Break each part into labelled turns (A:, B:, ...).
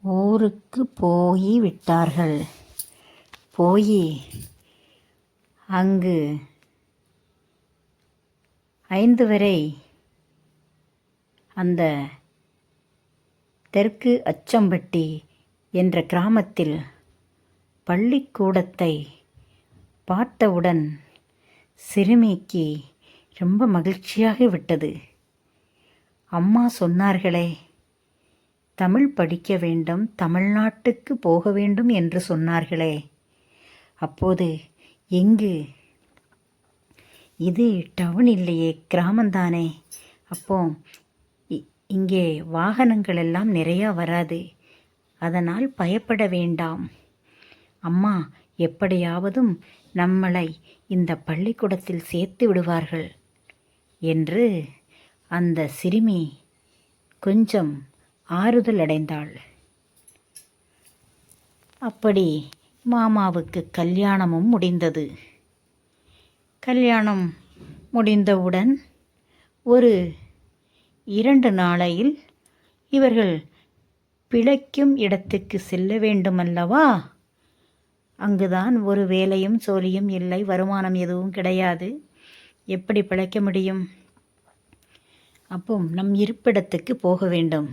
A: ஊருக்கு போய் விட்டார்கள். போய் அங்கு 5 வரை அந்த தெற்கு அச்சம்பட்டி என்ற கிராமத்தில் பள்ளிக்கூடத்தை பார்த்தவுடன் சிறுமிக்கு ரொம்ப மகிழ்ச்சியாக விட்டது. அம்மா சொன்னார்களே, தமிழ் படிக்க வேண்டும், தமிழ்நாட்டுக்கு போக வேண்டும் என்று சொன்னார்களே, அப்போது எங்கு, இது டவுன் இல்லையே, கிராமந்தானே, அப்போ இங்கே வாகனங்கள் எல்லாம் நிறையா வராது, அதனால் பயப்பட வேண்டாம், அம்மா எப்படியாவதும் நம்மளை இந்த பள்ளிக்கூடத்தில் சேர்த்து விடுவார்கள் என்று அந்த சிறுமி கொஞ்சம் ஆறுதல் அடைந்தாள். அப்படி மாமாவுக்கு கல்யாணமும் முடிந்தது. கல்யாணம் முடிந்தவுடன் ஒரு 2 நாளையில் இவர்கள் பிழைக்கும் இடத்துக்கு செல்ல வேண்டுமல்லவா? அங்குதான் ஒரு வேலையும் சோலியும் இல்லை, வருமானம் எதுவும் கிடையாது, எப்படி பிழைக்க முடியும்? அப்போ நம் இருப்பிடத்துக்கு போக வேண்டும்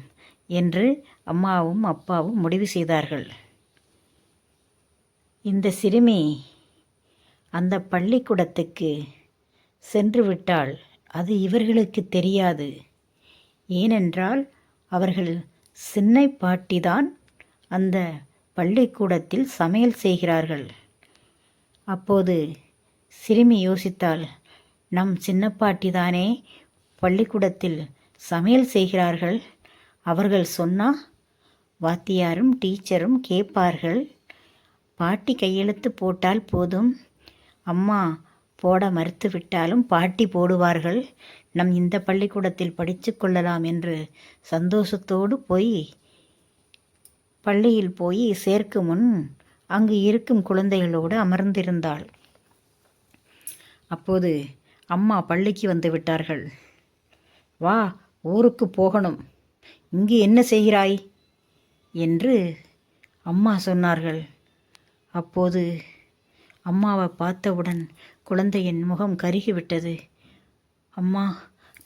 A: என்று அம்மாவும் அப்பாவும் முடிவு செய்தார்கள். இந்த சிறுமி அந்த பள்ளிக்கூடத்துக்கு சென்று விட்டால் அது இவர்களுக்கு தெரியாது. ஏனென்றால் அவர்கள் சின்னை பாட்டிதான் அந்த பள்ளிக்கூடத்தில் சமையல் செய்கிறார்கள். அப்போது சிறுமி யோசித்தாள், நம் சின்ன பாட்டிதானே பள்ளிக்கூடத்தில் சமையல் செய்கிறார்கள், அவர்கள் சொன்னால் வாத்தியாரும் டீச்சரும் கேட்பார்கள், பாட்டி கையெழுத்து போட்டால் போதும், அம்மா போட மறுத்து விட்டாலும் பாட்டி போடுவார்கள், நம் இந்த பள்ளிக்கூடத்தில் படித்து கொள்ளலாம் என்று சந்தோஷத்தோடு பள்ளியில் போய் சேர்க்கும் முன் அங்கு இருக்கும் குழந்தைகளோடு அமர்ந்திருந்தாள். அப்போது அம்மா பள்ளிக்கு வந்து விட்டார்கள். வா, ஊருக்கு போகணும், இங்கு என்ன செய்கிறாய் என்று அம்மா சொன்னார்கள். அப்போது அம்மாவை பார்த்தவுடன் குழந்தையின் முகம் கருகிவிட்டது. அம்மா,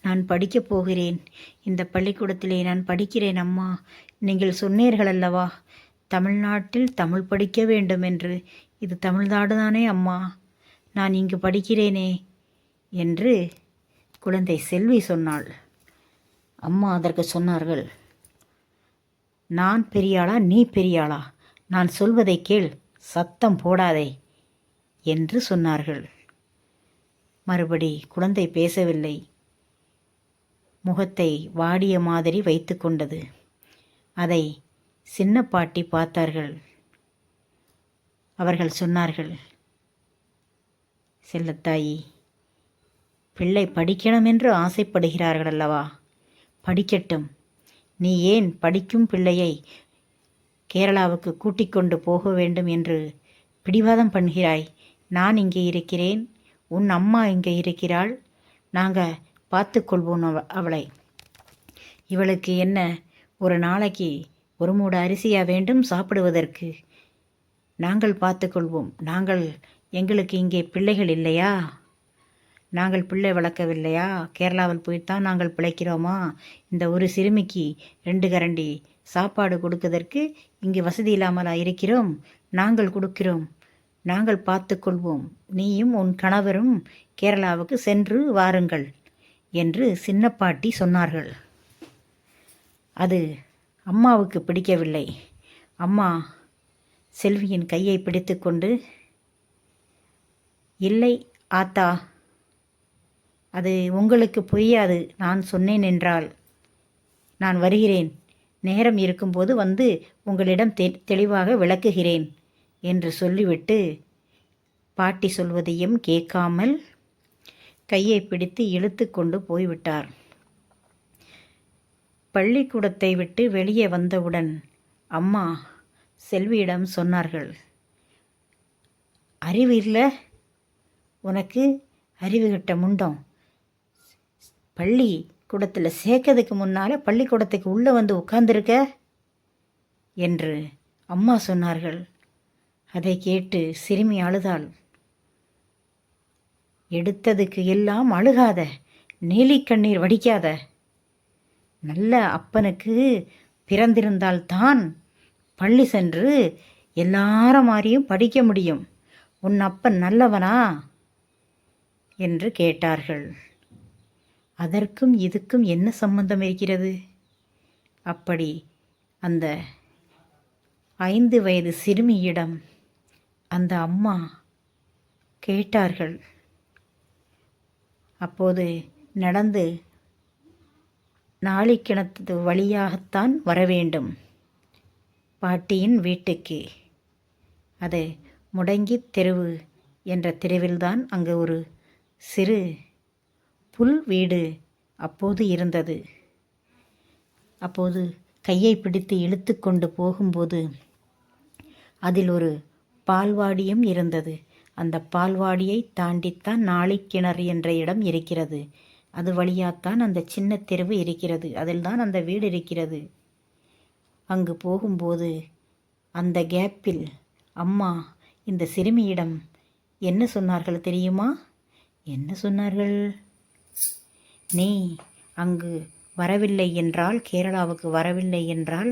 A: நான் படிக்கப் போகிறேன், இந்த பள்ளிக்கூடத்திலே நான் படிக்கிறேன் அம்மா, நீங்கள் சொன்னீர்கள் அல்லவா தமிழ்நாட்டில் தமிழ் படிக்க வேண்டும் என்று, இது தமிழ்நாடு தானே அம்மா, நான் இங்கு படிக்கிறேனே என்று குழந்தை செல்வி சொன்னாள். அம்மா அதற்கு சொன்னார்கள், நான் பெரியாளா நீ பெரியாளா, நான் சொல்வதை கேள், சத்தம் போடாதே என்று சொன்னார்கள். மறுபடி குழந்தை பேசவில்லை, முகத்தை வாடிய மாதிரி வைத்து கொண்டது. அதை சின்ன பாட்டி பார்த்தார்கள். அவர்கள் சொன்னார்கள், செல்லத்தாயி, பிள்ளை படிக்கணும் என்று ஆசைப்படுகிறார்கள் அல்லவா, படிக்கட்டும், நீ ஏன் படிக்கும் பிள்ளையை கேரளாவுக்கு கூட்டிக் கொண்டு போக வேண்டும் என்று பிடிவாதம் பண்ணுகிறாய்? நான் இங்கே இருக்கிறேன், உன் அம்மா இங்கே இருக்கிறாள், நாங்கள் பார்த்துக்கொள்வோம் அவளை. இவளுக்கு என்ன, ஒரு நாளைக்கு ஒரு மூட அரிசியா வேண்டும் சாப்பிடுவதற்கு? நாங்கள் பார்த்துக்கொள்வோம், எங்களுக்கு இங்கே பிள்ளைகள் இல்லையா? நாங்கள் பிள்ளை வளர்க்கவில்லையா? கேரளாவில் போய்த்தான் நாங்கள் பிழைக்கிறோமா? இந்த ஒரு சிறுமிக்கு 2 கரண்டி சாப்பாடு கொடுப்பதற்கு இங்கு வசதி இல்லாமலா இருக்கிறோம்? நாங்கள் கொடுக்கிறோம், நாங்கள் பார்த்துக்கொள்வோம், நீயும் உன் கணவரும் கேரளாவுக்கு சென்று வாருங்கள் என்று சின்ன பாட்டி சொன்னார்கள். அது அம்மாவுக்கு பிடிக்கவில்லை. அம்மா செல்வியின் கையை பிடித்து கொண்டு, இல்லை ஆத்தா, அது உங்களுக்கு புரியாது, நான் சொன்னேன் என்றால் நான் வருகிறேன், நேரம் இருக்கும்போது வந்து உங்களிடம் தெளிவாக விளக்குகிறேன் என்று சொல்லிவிட்டு பாட்டி சொல்வதையும் கேட்காமல் கையை பிடித்து இழுத்து கொண்டு போய்விட்டார். பள்ளிக்கூடத்தை விட்டு வெளியே வந்தவுடன் அம்மா செல்வியிடம் சொன்னார்கள், அறிவு இல்லை உனக்கு, அறிவு கட்ட முண்டம், பள்ளிக்கூடத்தில் சேர்க்கறதுக்கு முன்னால் பள்ளிக்கூடத்துக்கு உள்ளே வந்து உட்காந்துருக்க, என்று அம்மா சொன்னார்கள். அதை கேட்டு சிறுமி அழுதாள். எடுத்ததுக்கு எல்லாம் அழுகாத, நீலிக்கண்ணீர் வடிக்காத. நல்ல அப்பனுக்கு பிறந்திருந்தால்தான் பள்ளி சென்று எல்லார மாதிரியும் படிக்க முடியும். உன் அப்பன் நல்லவனா என்று கேட்டார்கள். அதற்கும் இதுக்கும் என்ன சம்பந்தம் இருக்கிறது? அப்படி அந்த 5 வயது சிறுமியிடம் அந்த அம்மா கேட்டார்கள். அப்போது நடந்து நாளிக்கிணத்து வழியாகத்தான் வரவேண்டும் பாட்டியின் வீட்டுக்கு. அது முடங்கி தெருவு என்ற தெருவில்தான் அங்கு ஒரு சிறு புல் வீடு அப்போது இருந்தது. அப்போது கையை பிடித்து இழுத்து கொண்டு போகும்போது அதில் ஒரு பால்வாடியும் இருந்தது. அந்த பால்வாடியை தாண்டித்தான் நாளிக்கிணறு என்ற இடம் இருக்கிறது. அது வழியாத்தான் அந்த சின்ன தெருவு இருக்கிறது. அதில்தான் அந்த வீடு இருக்கிறது. அங்கு போகும்போது அந்த கேப்பில் அம்மா இந்த சிறுமியிடம் என்ன சொன்னார்கள் தெரியுமா? என்ன சொன்னார்கள்? நீ அங்கு வரவில்லை என்றால், கேரளாவுக்கு வரவில்லை என்றால்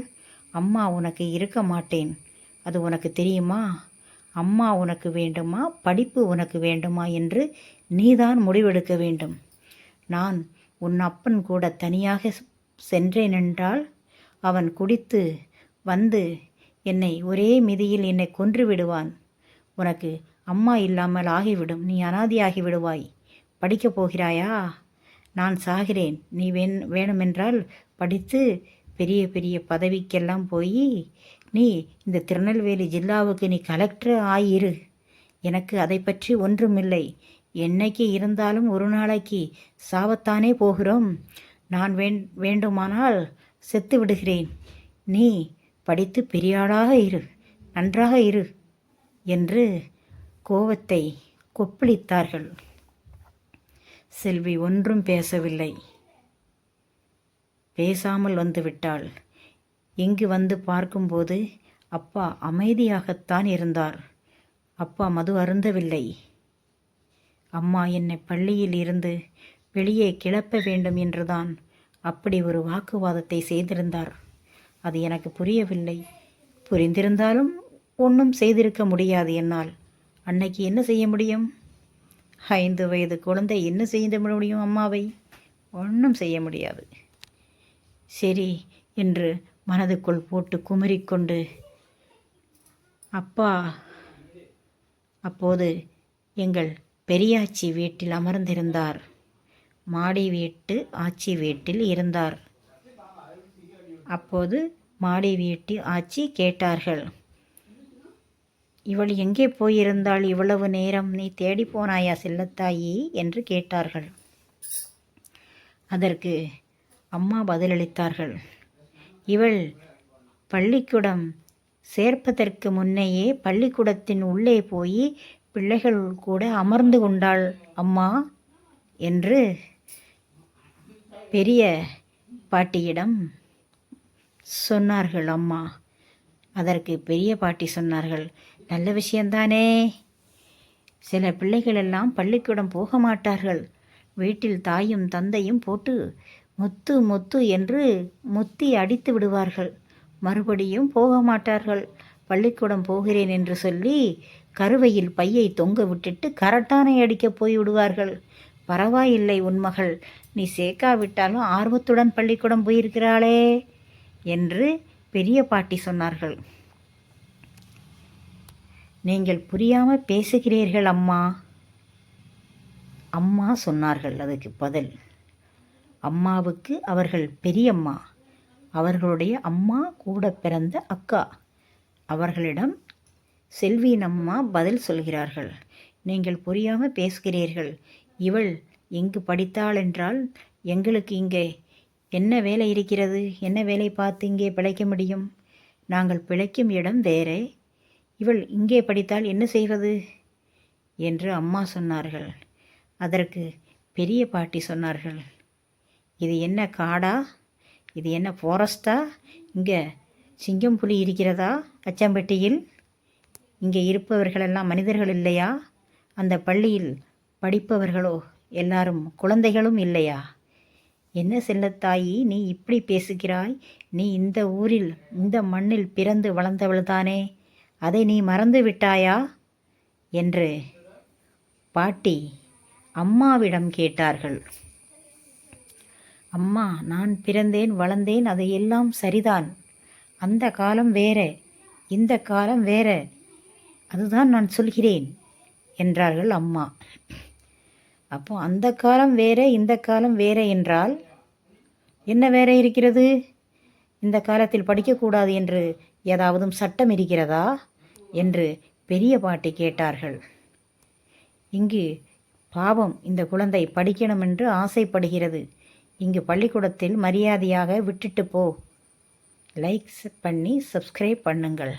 A: அம்மா உனக்கு இருக்க மாட்டேன். அது உனக்கு தெரியுமா? அம்மா உனக்கு வேண்டுமா, படிப்பு உனக்கு வேண்டுமா என்று நீதான் முடிவெடுக்க வேண்டும். நான் உன் அப்பன் கூட தனியாக சென்றேன் என்றால் அவன் குடித்து வந்து என்னை ஒரே மிதியில் என்னை கொன்று விடுவான். உனக்கு அம்மா இல்லாமல் ஆகிவிடும். நீ அனாதியாகி விடுவாய். படிக்கப் போகிறாயா? நான் சாகிறேன். நீ வேணுமென்றால் படித்து பெரிய பெரிய பதவிக்கெல்லாம் போய் நீ இந்த திருநெல்வேலி ஜில்லாவுக்கு நீ கலெக்டர் ஆயிரு. எனக்கு அதை பற்றி ஒன்றுமில்லை. என்னைக்கு இருந்தாலும் ஒரு நாளைக்கு சாவத்தானே போகிறோம். நான் வேண்டுமானால் செத்து விடுகிறேன். நீ படித்து பெரியாளாக இரு, நன்றாக இரு என்று கோபத்தை கொப்பளித்தார்கள். செல்வி ஒன்றும் பேசவில்லை. பேசாமல் வந்துவிட்டாள். இங்கு வந்து பார்க்கும்போது அப்பா அமைதியாகத்தான் இருந்தார். அப்பா மது அருந்தவில்லை. அம்மா என்னை பள்ளியில் இருந்து வெளியே கிளப்ப வேண்டும் என்றுதான் அப்படி ஒரு வாக்குவாதத்தை செய்திருந்தார். அது எனக்கு புரியவில்லை. புரிந்திருந்தாலும் ஒன்றும் செய்திருக்க முடியாது என்னால். அன்னைக்கு என்ன செய்ய முடியும்? 5 வயது குழந்தை என்ன செய்ய முடியும்? அம்மாவை ஒன்றும் செய்ய முடியாது. சரி என்று மனதுக்குள் போட்டு குமரிக்கொண்டு அப்பா அப்போது எங்கள் பெரியாச்சி வீட்டில் அமர்ந்திருந்தார். மாடி வீட்டு ஆச்சி வீட்டில் இருந்தார். அப்போது மாடி வீட்டு ஆச்சி கேட்டார்கள், இவள் எங்கே போயிருந்தாள் இவ்வளவு நேரம்? நீ தேடி போனாயா செல்லத்தாயி என்று கேட்டார்கள். அதற்கு அம்மா பதிலளித்தார்கள், இவள் பள்ளிக்கூடம் சேர்ப்பதற்கு முன்னையே பள்ளிக்கூடத்தின் உள்ளே போய் பிள்ளைகள் கூட அமர்ந்து கொண்டாள் அம்மா என்று பெரிய பாட்டியிடம் சொன்னார்கள் அம்மா. அதற்கு பெரிய பாட்டி சொன்னார்கள், நல்ல விஷயந்தானே. சில பிள்ளைகளெல்லாம் பள்ளிக்கூடம் போக மாட்டார்கள். வீட்டில் தாயும் தந்தையும் போட்டு முத்து முத்து என்று முத்தி அடித்து விடுவார்கள். மறுபடியும் போக மாட்டார்கள். பள்ளிக்கூடம் போகிறேன் என்று சொல்லி கருவையில் பையை தொங்க விட்டுட்டு கரட்டானை அடிக்கப் போய் விடுவார்கள். பரவாயில்லை, உன் மகள் நீ சேர்க்காவிட்டாலும் ஆர்வத்துடன் பள்ளிக்கூடம் போயிருக்கிறாளே என்று பெரிய பாட்டி சொன்னார்கள். நீங்கள் புரியாமல் பேசுகிறீர்கள் அம்மா. அம்மா சொன்னார்கள் அதுக்கு பதில். அம்மாவுக்கு அவர்கள் பெரியம்மா, அவர்களுடைய அம்மா கூட பிறந்த அக்கா. அவர்களிடம் செல்வியின் அம்மா பதில் சொல்கிறார்கள். நீங்கள் புரியாமல் பேசுகிறீர்கள். இவள் எங்கு படித்தாள் என்றால் எங்களுக்கு இங்கே என்ன வேலை இருக்கிறது? என்ன வேலை பார்த்து இங்கே பிழைக்க முடியும்? நாங்கள் பிழைக்கும் இடம் வேறே. இவள் இங்கே படித்தால் என்ன செய்வது என்று அம்மா சொன்னார்கள். அதற்கு பெரிய பாட்டி சொன்னார்கள், இது என்ன காடா? இது என்ன ஃபாரஸ்டா? இங்கே சிங்கம் புலி இருக்கிறதா அச்சம்பட்டியில்? இங்கே இருப்பவர்களெல்லாம் மனிதர்கள் இல்லையா? அந்த பள்ளியில் படிப்பவர்களோ எல்லாரும் குழந்தைகளும் இல்லையா? என்ன செல்லத்தாயி, நீ இப்படி பேசுகிறாய்? நீ இந்த ஊரில் இந்த மண்ணில் பிறந்து வளர்ந்தவள்தானே, அதை நீ மறந்து விட்டாயா என்று பாட்டி அம்மாவிடம் கேட்டார்கள். அம்மா, நான் பிறந்தேன் வளர்ந்தேன், அதையெல்லாம் சரிதான். அந்த காலம் வேற, இந்த காலம் வேற, அதுதான் நான் சொல்கிறேன் என்றார்கள் அம்மா. அப்போ அந்த காலம் வேற இந்த காலம் வேற என்றால் என்ன வேற இருக்கிறது? இந்த காலத்தில் படிக்கக்கூடாது என்று ஏதாவது சட்டம் இருக்கிறதா என்று பெரிய பாட்டி கேட்டார்கள். இங்கு பாவம், இந்த குழந்தை படிக்கணும் என்று ஆசைப்படுகிறது. இங்கு பள்ளிக்கூடத்தில் மரியாதையாக விட்டுட்டு போ. லைக் பண்ணி சப்ஸ்கிரைப் பண்ணுங்கள்.